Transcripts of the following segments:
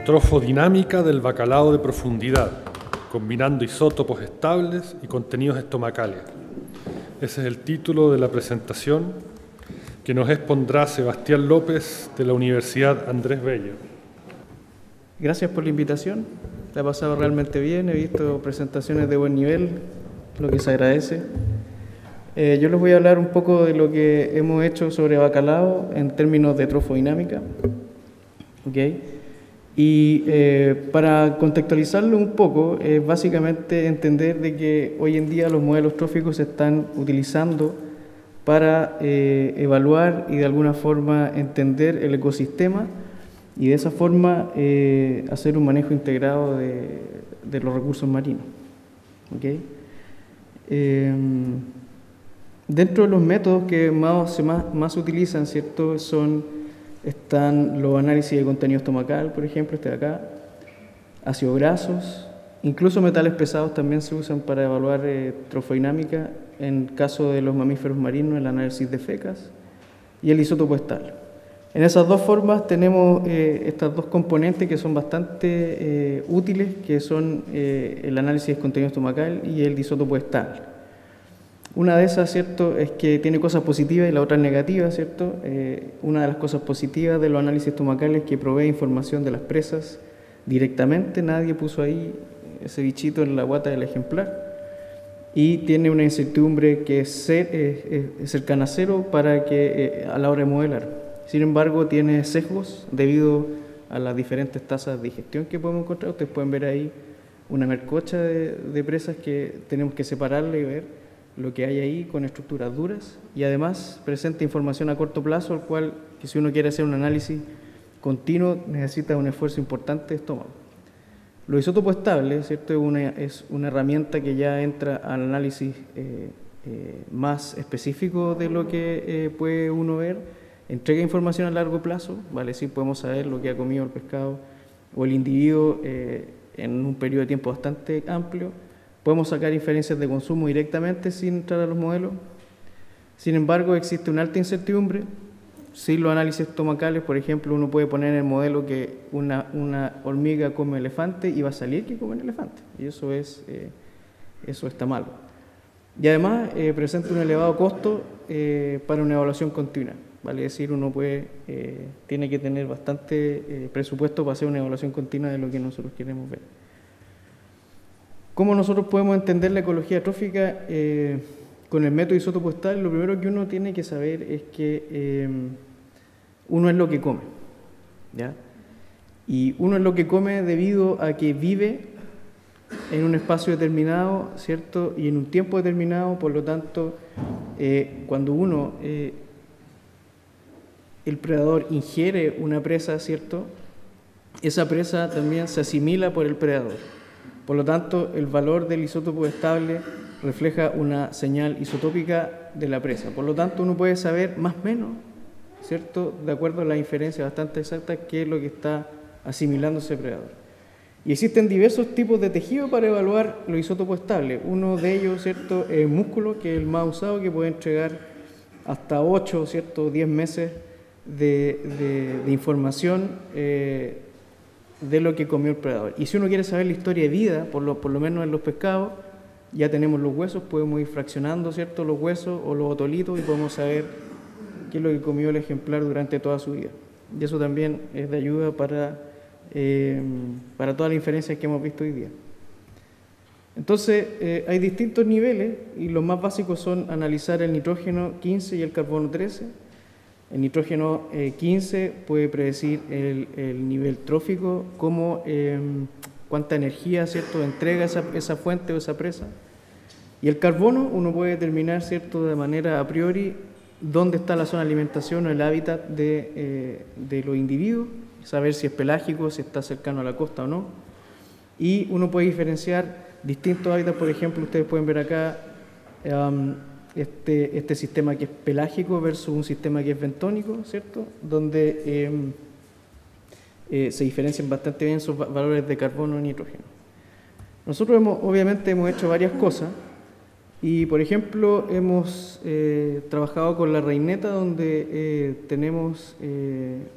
Trofodinámica del bacalao de profundidad, combinando isótopos estables y contenidos estomacales. Ese es el título de la presentación que nos expondrá Sebastián López de la Universidad Andrés Bello. Gracias por la invitación. La he pasado realmente bien, he visto presentaciones de buen nivel, lo que se agradece. Yo les voy a hablar un poco de lo que hemos hecho sobre bacalao en términos de trofodinámica. Y para contextualizarlo un poco, es básicamente entender de que hoy en día los modelos tróficos se están utilizando para evaluar y de alguna forma entender el ecosistema y de esa forma hacer un manejo integrado de los recursos marinos. Dentro de los métodos que más se utilizan, ¿cierto? Están los análisis de contenido estomacal, por ejemplo, este de acá, ácidos grasos, incluso metales pesados también se usan para evaluar trofodinámica, en caso de los mamíferos marinos, el análisis de fecas y el isótopo estable. En esas dos formas tenemos estas dos componentes que son bastante útiles, que son el análisis de contenido estomacal y el isótopo estable. Una de esas, ¿cierto?, es que tiene cosas positivas y la otra negativas, ¿cierto? Una de las cosas positivas de los análisis estomacales es que provee información de las presas directamente, nadie puso ahí ese bichito en la guata del ejemplar, y tiene una incertidumbre que es cercana a cero para que a la hora de modelar. Sin embargo, tiene sesgos debido a las diferentes tasas de digestión que podemos encontrar. Ustedes pueden ver ahí una mercocha de presas que tenemos que separarla y ver lo que hay ahí con estructuras duras, y además presenta información a corto plazo, al cual que si uno quiere hacer un análisis continuo necesita un esfuerzo importante de estómago. Los isótopos estables, ¿cierto?, es una herramienta que ya entra al análisis más específico de lo que puede uno ver, entrega información a largo plazo, ¿vale? Sí, podemos saber lo que ha comido el pescado o el individuo en un periodo de tiempo bastante amplio. Podemos sacar inferencias de consumo directamente sin entrar a los modelos. Sin embargo, existe una alta incertidumbre. Si los análisis estomacales, por ejemplo, uno puede poner en el modelo que una hormiga come elefante y va a salir que come elefante. Y eso está mal. Y además presenta un elevado costo para una evaluación continua. Vale decir, uno tiene que tener bastante presupuesto para hacer una evaluación continua de lo que nosotros queremos ver. ¿Cómo nosotros podemos entender la ecología trófica con el método isótopo estable? Lo primero que uno tiene que saber es que uno es lo que come, ¿ya? Y uno es lo que come debido a que vive en un espacio determinado, ¿cierto? Y en un tiempo determinado, por lo tanto, cuando el predador ingiere una presa, ¿cierto?, esa presa también se asimila por el predador. Por lo tanto, el valor del isótopo estable refleja una señal isotópica de la presa. Por lo tanto, uno puede saber más o menos, ¿cierto?, de acuerdo a la inferencia bastante exacta, qué es lo que está asimilando ese predador. Y existen diversos tipos de tejido para evaluar los isótopos estables. Uno de ellos, ¿cierto?, es el músculo, que es el más usado, que puede entregar hasta 8, ¿cierto?, 10 meses de información de lo que comió el predador. Y si uno quiere saber la historia de vida, por lo menos en los pescados, ya tenemos los huesos, podemos ir fraccionando, ¿cierto?, los huesos o los otolitos y podemos saber qué es lo que comió el ejemplar durante toda su vida. Y eso también es de ayuda para todas las inferencias que hemos visto hoy día. Entonces, hay distintos niveles y los más básicos son analizar el nitrógeno 15 y el carbono 13. El nitrógeno 15 puede predecir el nivel trófico, cuánta energía, ¿cierto?, entrega esa fuente o esa presa. Y el carbono uno puede determinar, ¿cierto?, de manera a priori dónde está la zona de alimentación o el hábitat de los individuos, saber si es pelágico, si está cercano a la costa o no. Y uno puede diferenciar distintos hábitats. Por ejemplo, ustedes pueden ver acá este sistema que es pelágico versus un sistema que es bentónico, ¿cierto?, donde se diferencian bastante bien sus valores de carbono y nitrógeno. Nosotros obviamente hemos hecho varias cosas y, por ejemplo, hemos trabajado con la reineta, donde tenemos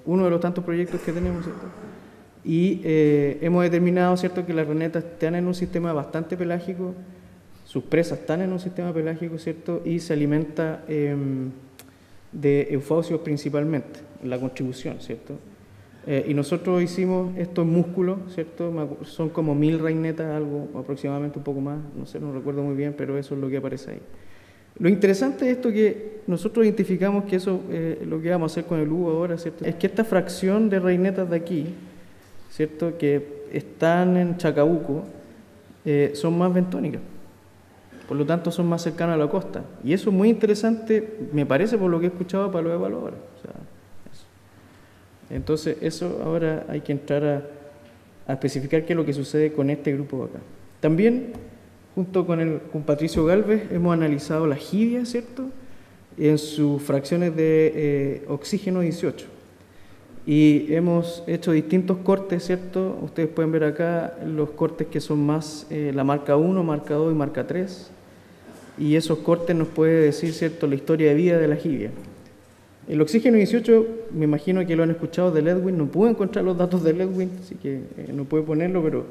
uno de los tantos proyectos que tenemos, ¿cierto?, Y hemos determinado, ¿cierto?, que las reinetas están en un sistema bastante pelágico, sus presas están en un sistema pelágico, ¿cierto?, y se alimenta de eufausios principalmente, la contribución, ¿cierto? Y nosotros hicimos estos músculos, ¿cierto? Son como 1000 reinetas, algo aproximadamente, un poco más, no sé, no recuerdo muy bien, pero eso es lo que aparece ahí. Lo interesante de esto que nosotros identificamos que eso lo que vamos a hacer con el Hugo ahora, ¿cierto?, es que esta fracción de reinetas de aquí, ¿cierto?, que están en Chacabuco, son más bentónicas. Por lo tanto, son más cercanas a la costa. Y eso es muy interesante, me parece, por lo que he escuchado para los evaluadores. O sea, eso. Entonces, eso ahora hay que entrar a especificar qué es lo que sucede con este grupo de acá. También, junto con Patricio Galvez, hemos analizado la jibia, ¿cierto?, en sus fracciones de oxígeno 18. Y hemos hecho distintos cortes, ¿cierto? Ustedes pueden ver acá los cortes que son más la marca 1, marca 2 y marca 3. Y esos cortes nos puede decir, ¿cierto?, la historia de vida de la jibia. El oxígeno 18, me imagino que lo han escuchado de Ledwin, no pude encontrar los datos de Ledwin, así que no puedo ponerlo, pero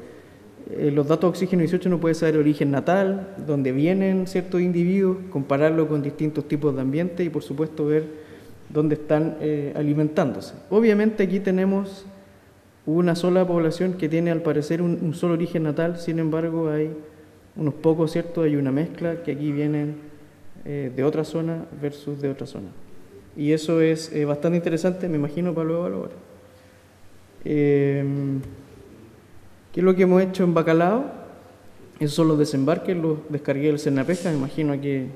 los datos de oxígeno 18 no puede saber origen natal, dónde vienen ciertos individuos, compararlo con distintos tipos de ambiente y, por supuesto, ver dónde están alimentándose. Obviamente aquí tenemos una sola población que tiene, al parecer, un solo origen natal, sin embargo, hay unos pocos, ¿cierto? Hay una mezcla que aquí vienen de otra zona versus de otra zona. Y eso es bastante interesante, me imagino, para los evaluadores. ¿Qué es lo que hemos hecho en Bacalao? Esos son los desembarques, los descargué del Cernapesca, me imagino que,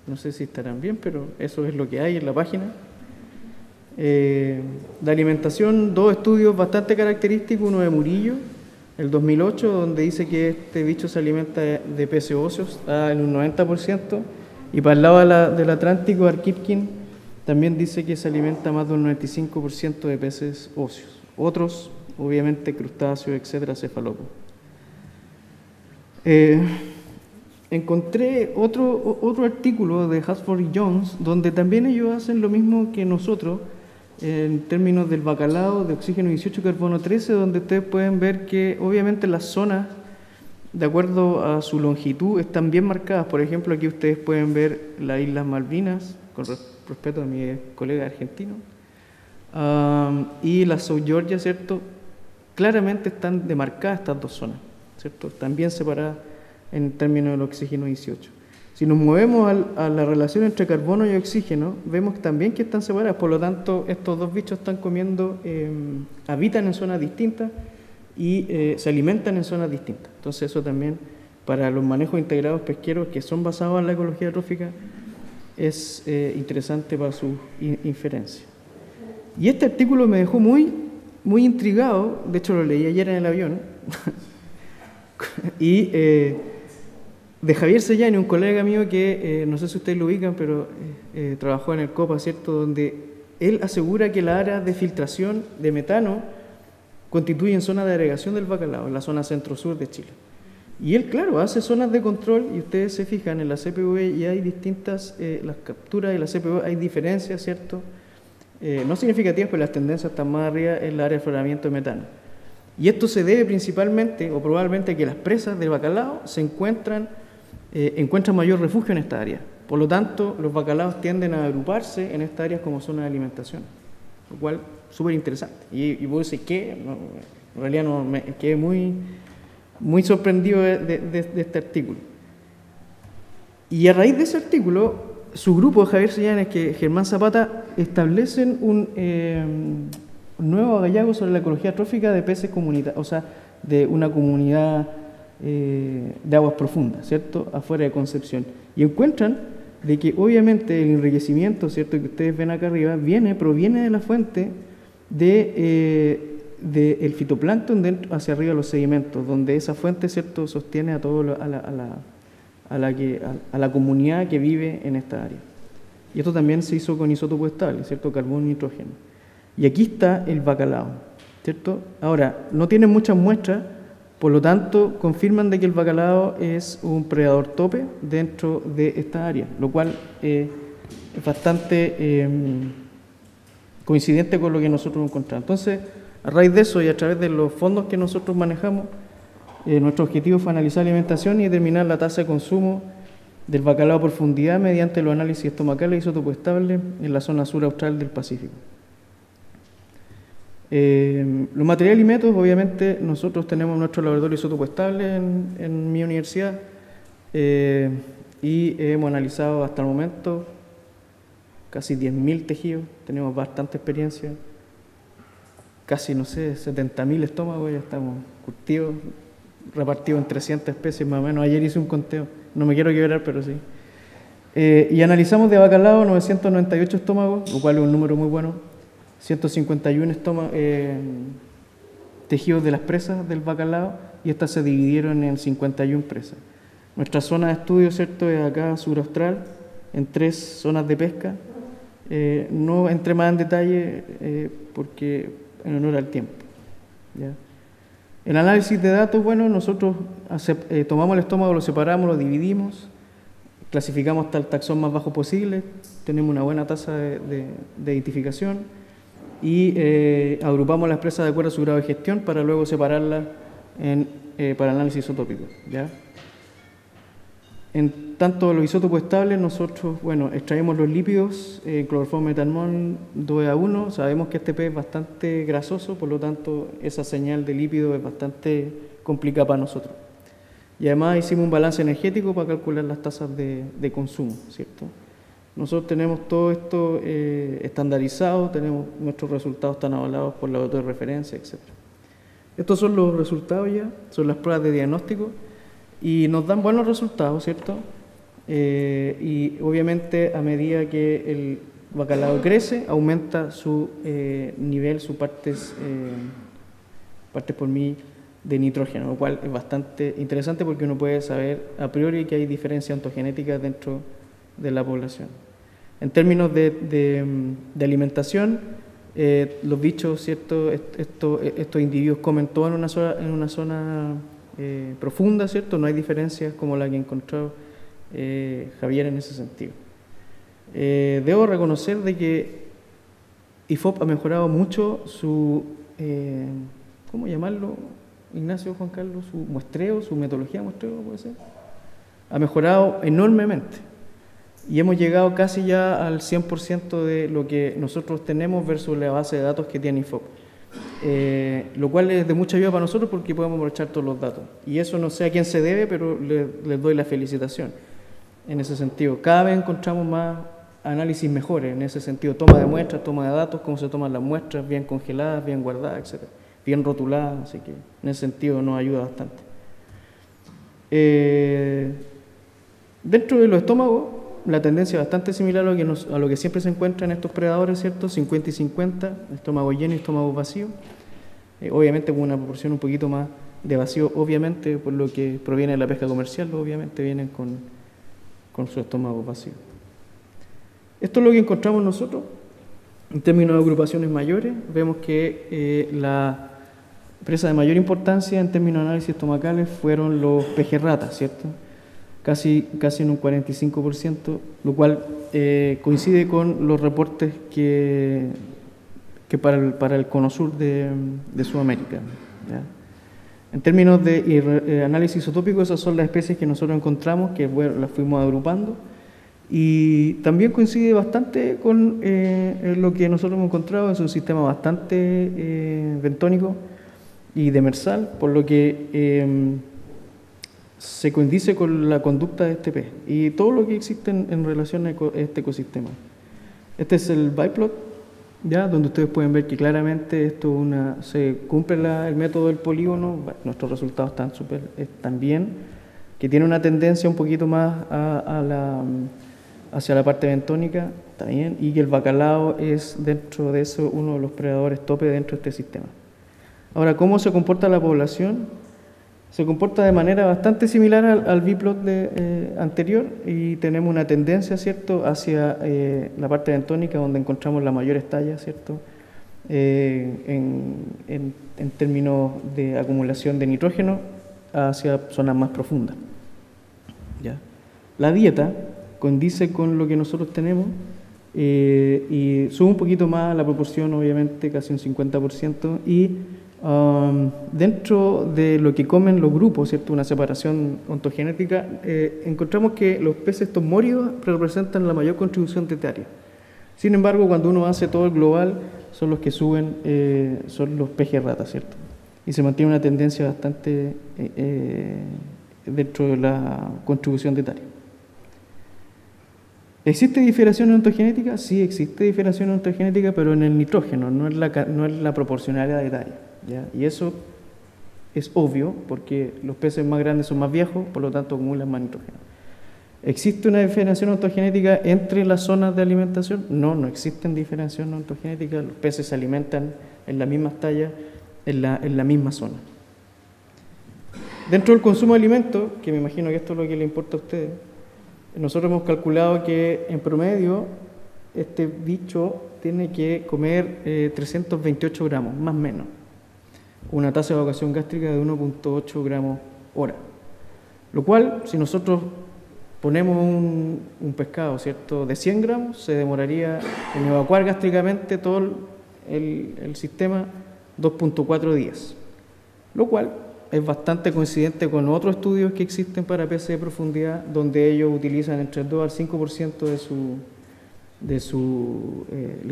no sé si estarán bien, pero eso es lo que hay en la página. De alimentación, 2 estudios bastante característicos, uno de Murillo, el 2008, donde dice que este bicho se alimenta de peces óseos en un 90%, y para el lado del Atlántico, Arkipkin también dice que se alimenta más de un 95% de peces óseos. Otros, obviamente, crustáceos, etcétera, cefalópodos. Encontré otro artículo de Hasford y Jones, donde también ellos hacen lo mismo que nosotros, en términos del bacalao, de oxígeno 18 y carbono 13, donde ustedes pueden ver que obviamente las zonas, de acuerdo a su longitud, están bien marcadas. Por ejemplo, aquí ustedes pueden ver las Islas Malvinas, con respeto a mi colega argentino, y la South Georgia, ¿cierto? Claramente están demarcadas estas dos zonas, ¿cierto? Están bien separadas en términos del oxígeno 18. Si nos movemos a la relación entre carbono y oxígeno, vemos también que están separadas. Por lo tanto, estos dos bichos están comiendo, habitan en zonas distintas y se alimentan en zonas distintas. Entonces, eso también, para los manejos integrados pesqueros que son basados en la ecología trófica, es interesante para su inferencia. Y este artículo me dejó muy intrigado, de hecho lo leí ayer en el avión, y de Javier Sellani, un colega mío que, no sé si ustedes lo ubican, pero trabajó en el COPA, ¿cierto?, donde él asegura que las áreas de filtración de metano constituyen zonas de agregación del bacalao, en la zona centro-sur de Chile. Y él, claro, hace zonas de control, y ustedes se fijan en la CPV y hay distintas, las capturas de la CPV hay diferencias, ¿cierto?, no significativas, pero las tendencias están más arriba en el área de afloramiento de metano. Y esto se debe principalmente, o probablemente, a que las presas del bacalao se encuentran mayor refugio en esta área. Por lo tanto, los bacalaos tienden a agruparse en estas áreas como zona de alimentación, lo cual es súper interesante. Y vos decís que, en realidad no, me quedé muy sorprendido de este artículo. Y a raíz de ese artículo, su grupo de Javier Sellanes, que Germán Zapata, establecen un nuevo hallazgo sobre la ecología trófica de peces comunitarios, o sea, de una comunidad de aguas profundas, ¿cierto?, afuera de Concepción. Y encuentran de que obviamente el enriquecimiento, ¿cierto?, que ustedes ven acá arriba, proviene de la fuente del fitoplancton dentro, hacia arriba de los sedimentos, donde esa fuente, ¿cierto?, sostiene a todo a la comunidad que vive en esta área. Y esto también se hizo con isótopos estables, ¿cierto?, carbono y nitrógeno. Y aquí está el bacalao, ¿cierto? Ahora, no tienen muchas muestras, por lo tanto, confirman de que el bacalao es un predador tope dentro de esta área, lo cual es bastante coincidente con lo que nosotros encontramos. Entonces, A raíz de eso y a través de los fondos que nosotros manejamos, nuestro objetivo fue analizar la alimentación y determinar la tasa de consumo del bacalao a profundidad mediante los análisis estomacales isótopos estables en la zona sur austral del Pacífico. Los materiales y métodos, obviamente, nosotros tenemos nuestro laboratorio isótopo estable en mi universidad y hemos analizado hasta el momento casi 10.000 tejidos, tenemos bastante experiencia, casi, no sé, 70.000 estómagos, ya estamos curtidos, repartidos en 300 especies más o menos. Ayer hice un conteo, no me quiero quebrar, pero sí. Y analizamos de bacalao 998 estómagos, lo cual es un número muy bueno, 151 tejidos de las presas del bacalao, y estas se dividieron en 51 presas. Nuestra zona de estudio, ¿cierto?, es acá sur austral, en 3 zonas de pesca. No entré más en detalle porque en honor al tiempo, ¿ya? El análisis de datos, bueno, nosotros tomamos el estómago, lo separamos, lo dividimos, clasificamos hasta el taxón más bajo posible, tenemos una buena tasa de identificación y agrupamos las presas de acuerdo a su grado de gestión para luego separarlas para análisis isotópico, ¿ya? En tanto los isótopos estables, nosotros, bueno, extraemos los lípidos, cloroformo metanmón 2A1, sabemos que este pez es bastante grasoso, por lo tanto esa señal de lípido es bastante complicada para nosotros. Y además hicimos un balance energético para calcular las tasas de consumo, ¿cierto? Nosotros tenemos todo esto estandarizado, nuestros resultados están avalados por laboratorio de referencia, etc. Estos son los resultados ya, son las pruebas de diagnóstico y nos dan buenos resultados, ¿cierto? Y obviamente a medida que el bacalao crece, aumenta su nivel, sus partes por mil de nitrógeno, lo cual es bastante interesante porque uno puede saber a priori que hay diferencias ontogenéticas dentro de la población. En términos de alimentación, los bichos, ¿cierto?, estos individuos comen todo en una zona profunda, ¿cierto? No hay diferencias como la que encontró Javier en ese sentido. Debo reconocer de que IFOP ha mejorado mucho su, ¿cómo llamarlo, Ignacio, Juan Carlos? Su muestreo, su metodología de muestreo, puede ser. Ha mejorado enormemente y hemos llegado casi ya al 100% de lo que nosotros tenemos versus la base de datos que tiene IFOP. Lo cual es de mucha ayuda para nosotros porque podemos aprovechar todos los datos. Y eso no sé a quién se debe, pero les doy la felicitación en ese sentido. Cada vez encontramos más análisis mejores en ese sentido. Toma de muestras, toma de datos, cómo se toman las muestras, bien congeladas, bien guardadas, etc. Bien rotuladas, así que en ese sentido nos ayuda bastante. Dentro de los estómagos, la tendencia es bastante similar a lo que siempre se encuentra en estos predadores, ¿cierto? 50 y 50, estómago lleno y estómago vacío. Obviamente con una proporción un poquito más de vacío, obviamente por lo que proviene de la pesca comercial, obviamente vienen con su estómago vacío. Esto es lo que encontramos nosotros en términos de agrupaciones mayores. Vemos que la presa de mayor importancia en términos de análisis estomacales fueron los pejerratas, ¿cierto? Casi en un 45%, lo cual coincide con los reportes que para el cono sur de Sudamérica, ¿ya? En términos de análisis isotópico, esas son las especies que nosotros encontramos, que bueno, las fuimos agrupando, y también coincide bastante con lo que nosotros hemos encontrado. Es un sistema bastante bentónico y demersal, por lo que se condice con la conducta de este pez y todo lo que existe en relación a este ecosistema. Este es el biplot, ¿ya? Donde ustedes pueden ver que claramente esto se cumple el método del polígono. Nuestros resultados están bien, que tiene una tendencia un poquito más hacia la parte bentónica, está bien, y que el bacalao es dentro de eso uno de los predadores tope dentro de este sistema. Ahora, ¿cómo se comporta la población? Se comporta de manera bastante similar al biplot anterior y tenemos una tendencia, ¿cierto?, hacia la parte bentónica, donde encontramos las mayores tallas, ¿cierto?, en términos de acumulación de nitrógeno hacia zonas más profundas, ¿ya? La dieta condice con lo que nosotros tenemos. y sube un poquito más la proporción, obviamente, casi un 50%, y dentro de lo que comen los grupos, ¿cierto? Una separación ontogenética, encontramos que los peces tomóridos representan la mayor contribución dietaria. Sin embargo, cuando uno hace todo el global, son los que suben, son los pejes ratas, ¿cierto? Y se mantiene una tendencia bastante dentro de la contribución dietaria. ¿Existe diferenciación ontogenética? Sí, existe diferenciación ontogenética, pero en el nitrógeno, no es la proporcionalidad etaria, ¿ya? Y eso es obvio, porque los peces más grandes son más viejos, por lo tanto acumulan más nitrógeno. ¿Existe una diferenciación ontogenética entre las zonas de alimentación? No, no existen diferenciación ontogenética, los peces se alimentan en las mismas tallas, en la misma zona. Dentro del consumo de alimentos, que me imagino que esto es lo que le importa a ustedes, nosotros hemos calculado que en promedio este bicho tiene que comer 328 gramos, más o menos, una tasa de evacuación gástrica de 1.8 gramos hora. Lo cual, si nosotros ponemos un pescado, ¿cierto?, de 100 gramos, se demoraría en evacuar gástricamente todo el sistema 2.4 días, lo cual es bastante coincidente con otros estudios que existen para peces de profundidad, donde ellos utilizan entre el 2 al 5%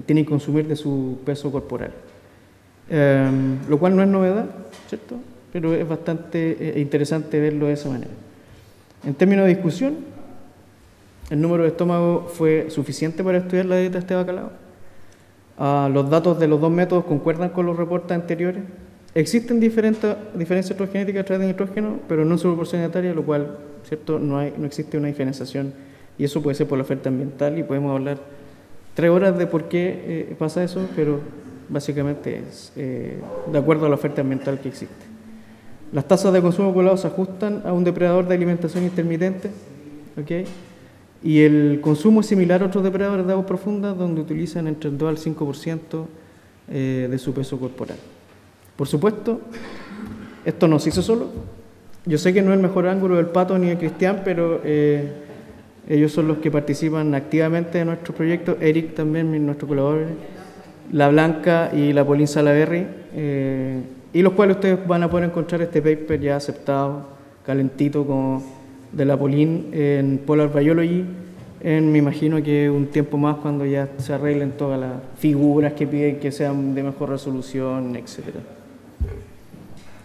tienen que consumir de su peso corporal. Lo cual no es novedad, ¿cierto?, pero es bastante interesante verlo de esa manera. En términos de discusión, el número de estómagos fue suficiente para estudiar la dieta de este bacalao. Los datos de los dos métodos concuerdan con los reportes anteriores. Existen diferencias ontogenéticas a través de nitrógeno, pero no en su proporción etaria, lo cual, ¿cierto?, no existe una diferenciación, y eso puede ser por la oferta ambiental, y podemos hablar 3 horas de por qué pasa eso, pero básicamente es de acuerdo a la oferta ambiental que existe. Las tasas de consumo poblados se ajustan a un depredador de alimentación intermitente, ¿okay? Y el consumo es similar a otros depredadores de aguas profundas, donde utilizan entre el 2 al 5% de su peso corporal. Por supuesto, esto no se hizo solo. Yo sé que no es el mejor ángulo del Pato ni de Cristian, pero ellos son los que participan activamente de nuestro proyecto. Eric también, nuestro colaborador, la Blanca y la Pauline Salaverry, y los cuales ustedes van a poder encontrar este paper ya aceptado, calentito, como de la Pauline en Polar Biology, me imagino que un tiempo más, cuando ya se arreglen todas las figuras que piden que sean de mejor resolución, etcétera.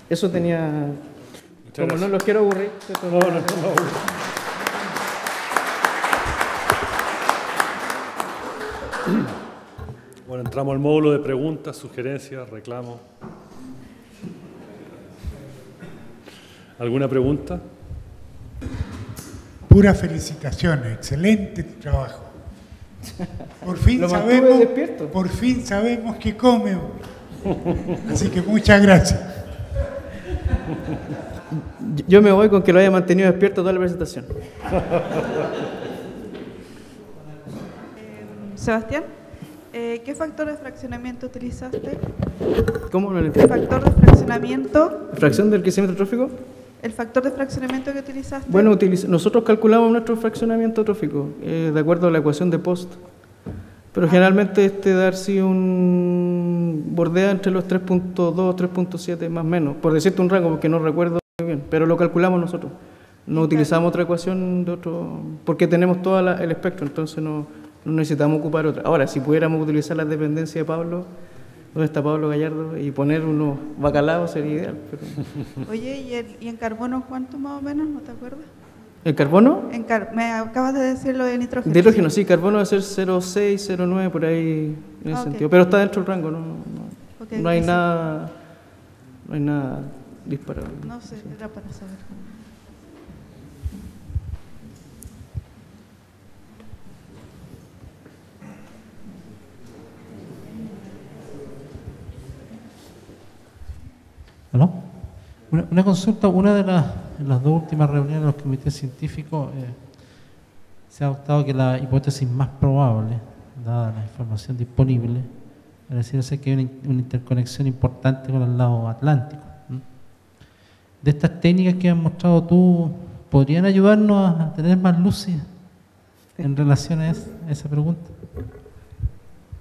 Eso tenía... Como no los quiero aburrir. No. Bueno, entramos al módulo de preguntas, sugerencias, reclamos. ¿Alguna pregunta? Puras felicitaciones, excelente trabajo. Por fin sabemos qué come. Así que muchas gracias. Yo me voy con que lo haya mantenido despierto toda la presentación. Sebastián, ¿qué factor de fraccionamiento utilizaste? ¿Cómo no le ¿El entiendo? factor de fraccionamiento? ¿Fracción del crecimiento trófico? ¿El factor de fraccionamiento que utilizaste? Bueno, nosotros calculamos nuestro fraccionamiento trófico de acuerdo a la ecuación de Post. Pero generalmente dar sí bordea entre los 3.2, 3.7 más o menos, por decirte un rango, porque no recuerdo muy bien, pero lo calculamos nosotros. No utilizamos otra ecuación de otro, porque tenemos todo el espectro, entonces no necesitamos ocupar otra. Ahora, si pudiéramos utilizar las dependencias de Pablo, ¿dónde está Pablo Gallardo? Y poner unos bacalaos sería ideal. Pero... Oye, ¿y en carbono cuánto más o menos? ¿No te acuerdas? ¿El carbono? Me acabas de decir lo de nitrógeno. De hidrógeno, sí, carbono va a ser 0,6, 0,9 por ahí en ese sentido. Pero está dentro del rango, no hay nada disparado. No sé, era para saber. ¿Aló? Una consulta, una de las dos últimas reuniones de los comités científicos se ha adoptado que la hipótesis más probable, dada la información disponible, pareciera ser que hay una interconexión importante con el lado atlántico. De estas técnicas que has mostrado tú, ¿podrían ayudarnos a tener más luces en relación a esa pregunta?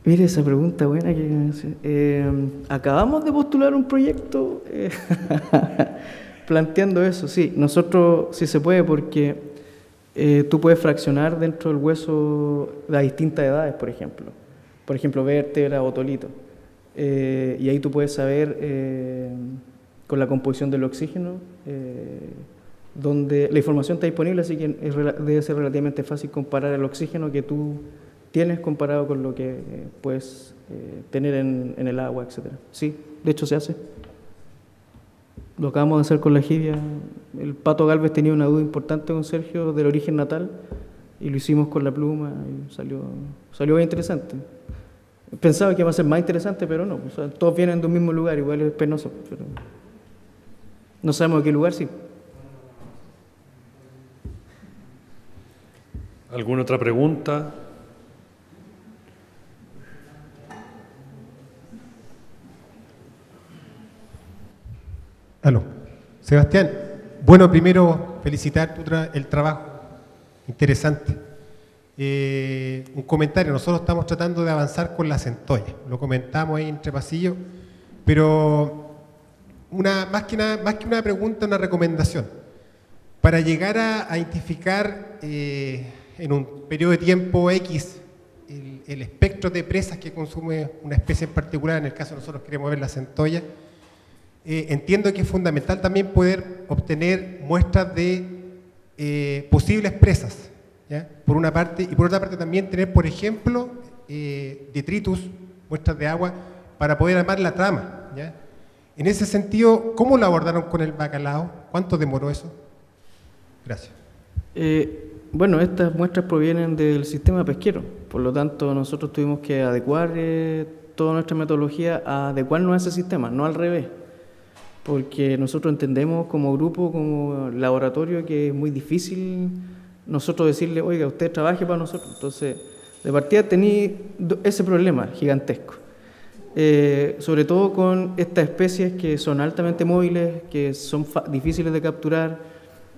Mire, esa pregunta buena que me hace. Acabamos de postular un proyecto planteando eso. Sí, nosotros sí se puede porque tú puedes fraccionar dentro del hueso las distintas edades, por ejemplo. Por ejemplo, vértebra o tolito. Y ahí tú puedes saber con la composición del oxígeno donde la información está disponible, así que debe ser relativamente fácil comparar el oxígeno que tú tienes comparado con lo que puedes tener en el agua, etc. Sí, de hecho se hace. Lo acabamos de hacer con la jibia. El Pato Galvez tenía una duda importante con Sergio del origen natal y lo hicimos con la pluma y salió bien interesante. Pensaba que iba a ser más interesante, pero no. O sea, todos vienen de un mismo lugar, igual es penoso, pero no sabemos de qué lugar, sí. ¿Alguna otra pregunta? Aló. Sebastián, bueno, primero felicitar el trabajo, interesante. Un comentario, nosotros estamos tratando de avanzar con la centolla, lo comentamos ahí entre pasillos, pero más que una pregunta, una recomendación. Para llegar a identificar en un periodo de tiempo X el espectro de presas que consume una especie en particular, en el caso nosotros queremos ver la centolla, entiendo que es fundamental también poder obtener muestras de posibles presas, ¿ya? Por una parte, y por otra parte también tener, por ejemplo, detritus, muestras de agua, para poder armar la trama, ¿ya? En ese sentido, ¿cómo lo abordaron con el bacalao? ¿Cuánto demoró eso? Gracias. Bueno, estas muestras provienen del sistema pesquero, por lo tanto nosotros tuvimos que adecuar toda nuestra metodología a adecuarnos a ese sistema, no al revés, porque nosotros entendemos como grupo, como laboratorio, que es muy difícil nosotros decirle, oiga, usted trabaje para nosotros. Entonces, de partida tenía ese problema gigantesco, sobre todo con estas especies que son altamente móviles, que son difíciles de capturar,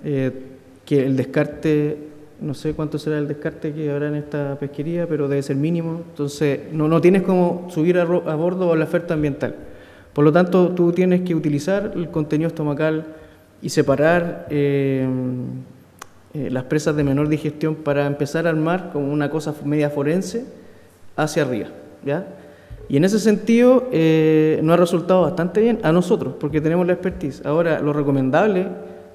que el descarte, no sé cuánto será el descarte que habrá en esta pesquería, pero debe ser mínimo. Entonces no tienes como subir a bordo la oferta ambiental. Por lo tanto, tú tienes que utilizar el contenido estomacal y separar las presas de menor digestión para empezar a armar como una cosa media forense hacia arriba, ¿ya? Y en ese sentido nos ha resultado bastante bien a nosotros, porque tenemos la expertise. Ahora, lo recomendable,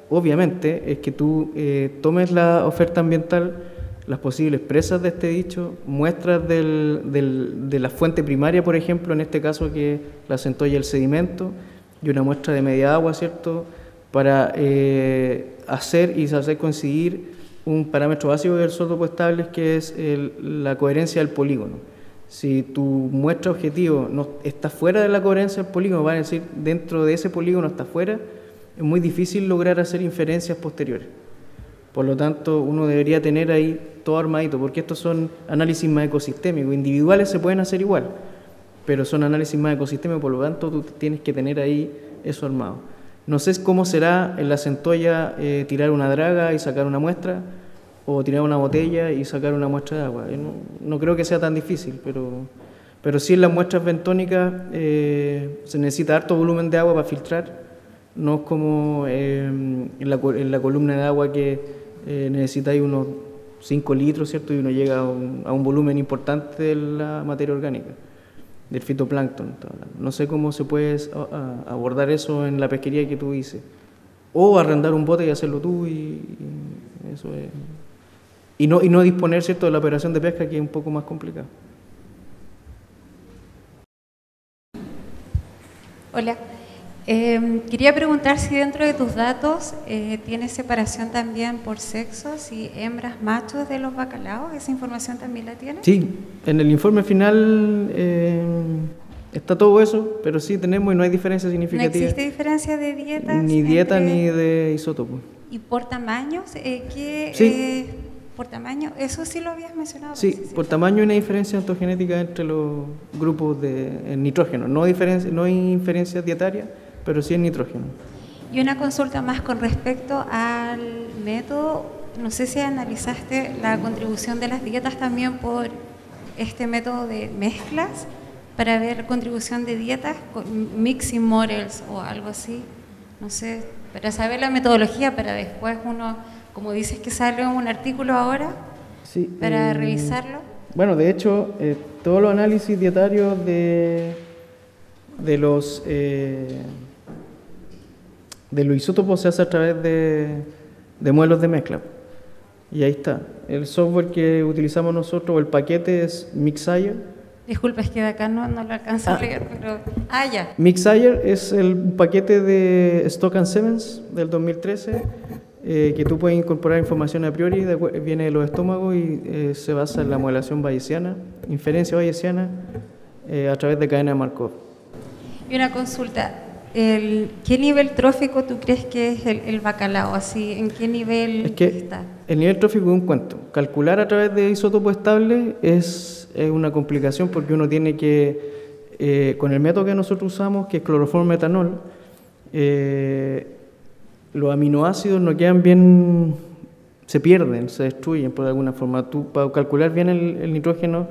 obviamente, es que tú tomes la oferta ambiental, las posibles presas de este dicho, muestras de la fuente primaria, por ejemplo, en este caso que la centolla y el sedimento, y una muestra de media agua, ¿cierto?, para hacer coincidir un parámetro básico del isótopo estable, que es la coherencia del polígono. Si tu muestra objetivo no está fuera de la coherencia del polígono, van a decir, dentro de ese polígono está fuera, es muy difícil lograr hacer inferencias posteriores. Por lo tanto, uno debería tener ahí todo armadito, porque estos son análisis más ecosistémicos. Individuales se pueden hacer igual, pero son análisis más ecosistémicos, por lo tanto, tú tienes que tener ahí eso armado. No sé cómo será en la centolla tirar una draga y sacar una muestra, o tirar una botella y sacar una muestra de agua. No creo que sea tan difícil, pero sí en las muestras bentónicas se necesita harto volumen de agua para filtrar. No es como en la columna de agua que necesitáis unos 5 litros, ¿cierto? Y uno llega a un volumen importante de la materia orgánica, del fitoplancton. No sé cómo se puede abordar eso en la pesquería que tú dices. O arrendar un bote y hacerlo tú, y eso es. Y no disponer, ¿cierto?, de la operación de pesca, que es un poco más complicado. Hola. Quería preguntar si dentro de tus datos tienes separación también por sexo, si hembras, machos de los bacalaos, ¿esa información también la tienes? Sí, en el informe final está todo eso, pero sí tenemos y no hay diferencia significativa. ¿No existe diferencia de dietas? Ni dieta ni de isótopos. ¿Y por tamaños? Sí. ¿Por tamaño? Eso sí lo habías mencionado. Sí, por tamaño hay una diferencia ontogenética entre los grupos de nitrógeno. No hay inferencias dietarias, pero sí en nitrógeno. Y una consulta más con respecto al método. No sé si analizaste la contribución de las dietas también por este método de mezclas para ver contribución de dietas, con mixing models o algo así, no sé, para saber la metodología, para después uno, como dices que sale un artículo ahora, sí, para revisarlo. Bueno, de hecho, todos los análisis dietarios de los isótopos se hace a través de modelos de mezcla. Y ahí está. El software que utilizamos nosotros, el paquete es Mixhire. Disculpa, es que de acá no lo alcanzo a leer, pero... ya. Mixhire es el paquete de Stock and Stevens del 2013, que tú puedes incorporar información a priori, viene de los estómagos y se basa en la modelación bayesiana, inferencia bayesiana, a través de cadena de Markov. Y una consulta, ¿qué nivel trófico tú crees que es el bacalao? Así, ¿en qué nivel está? El nivel trófico es un cuento. Calcular a través de isótopos estables es una complicación porque uno tiene que, con el método que nosotros usamos, que es cloroformo metanol, los aminoácidos no quedan bien, se pierden, se destruyen por alguna forma. Tú, para calcular bien el nitrógeno,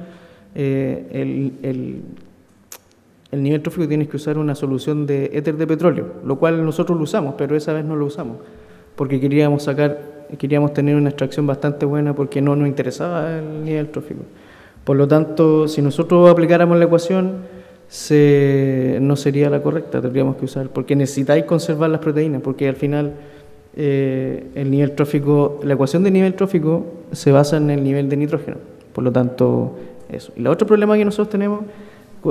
el nivel trófico tienes que usar una solución de éter de petróleo, lo cual nosotros lo usamos, pero esa vez no lo usamos, porque queríamos tener una extracción bastante buena porque no nos interesaba el nivel trófico. Por lo tanto, si nosotros aplicáramos la ecuación, no sería la correcta, tendríamos que usar, porque necesitáis conservar las proteínas, porque al final el nivel trófico, la ecuación de nivel trófico se basa en el nivel de nitrógeno, por lo tanto, eso. Y el otro problema que nosotros tenemos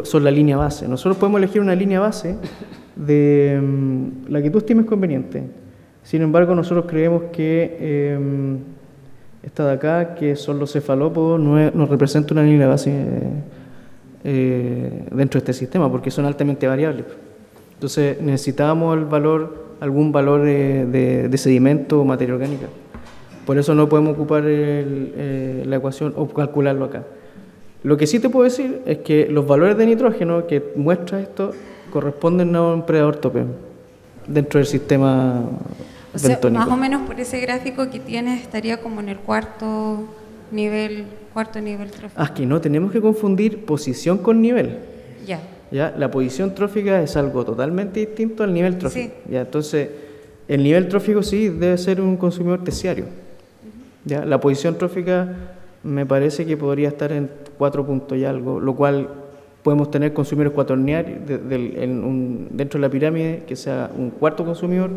son la línea base. Nosotros podemos elegir una línea base de la que tú estimes conveniente. Sin embargo, nosotros creemos que esta de acá, que son los cefalópodos, nos representa una línea base dentro de este sistema, porque son altamente variables. Entonces, necesitábamos algún valor de sedimento o materia orgánica. Por eso no podemos ocupar la ecuación o calcularlo acá. Lo que sí te puedo decir es que los valores de nitrógeno que muestra esto corresponden a un predador tope dentro del sistema bentónico. Más o menos por ese gráfico que tienes estaría como en el cuarto nivel trófico. Es que no, tenemos que confundir posición con nivel. Ya. La posición trófica es algo totalmente distinto al nivel trófico. Sí. Entonces, el nivel trófico sí debe ser un consumidor terciario. La posición trófica me parece que podría estar en 4 puntos y algo, lo cual podemos tener consumidores cuaternarios dentro de la pirámide, que sea un cuarto consumidor.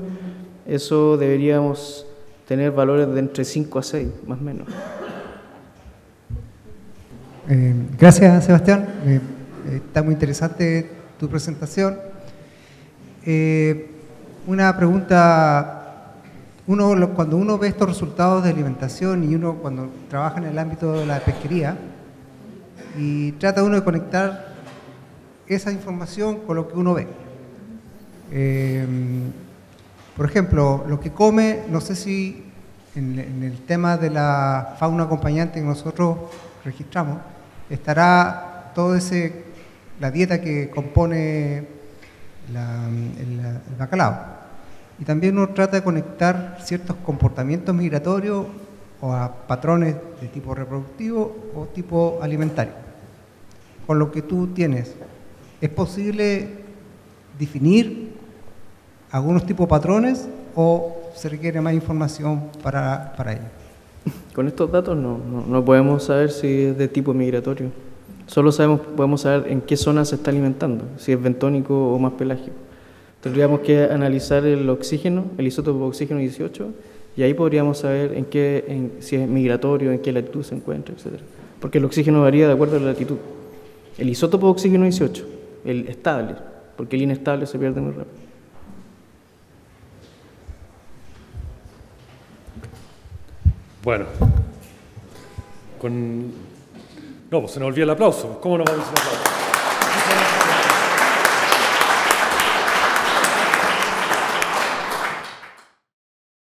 Eso deberíamos tener valores de entre 5 a 6, más o menos. Gracias, Sebastián. Está muy interesante tu presentación. Una pregunta. Cuando uno ve estos resultados de alimentación y uno cuando trabaja en el ámbito de la pesquería y trata uno de conectar esa información con lo que uno ve. Por ejemplo, lo que come, no sé si en el tema de la fauna acompañante que nosotros registramos, estará la dieta que compone el bacalao. Y también uno trata de conectar ciertos comportamientos migratorios o a patrones de tipo reproductivo o tipo alimentario. Con lo que tú tienes, ¿es posible definir algunos tipos de patrones o se requiere más información para ello? Con estos datos no podemos saber si es de tipo migratorio. Solo podemos saber en qué zona se está alimentando, si es bentónico o más pelágico. Tendríamos que analizar el oxígeno, el isótopo oxígeno 18, y ahí podríamos saber si es migratorio, en qué latitud se encuentra, etc. Porque el oxígeno varía de acuerdo a la latitud. El isótopo oxígeno 18, el estable, porque el inestable se pierde muy rápido. Bueno, no, pues se nos olvida el aplauso. ¿Cómo nos vamos a hacer el aplauso?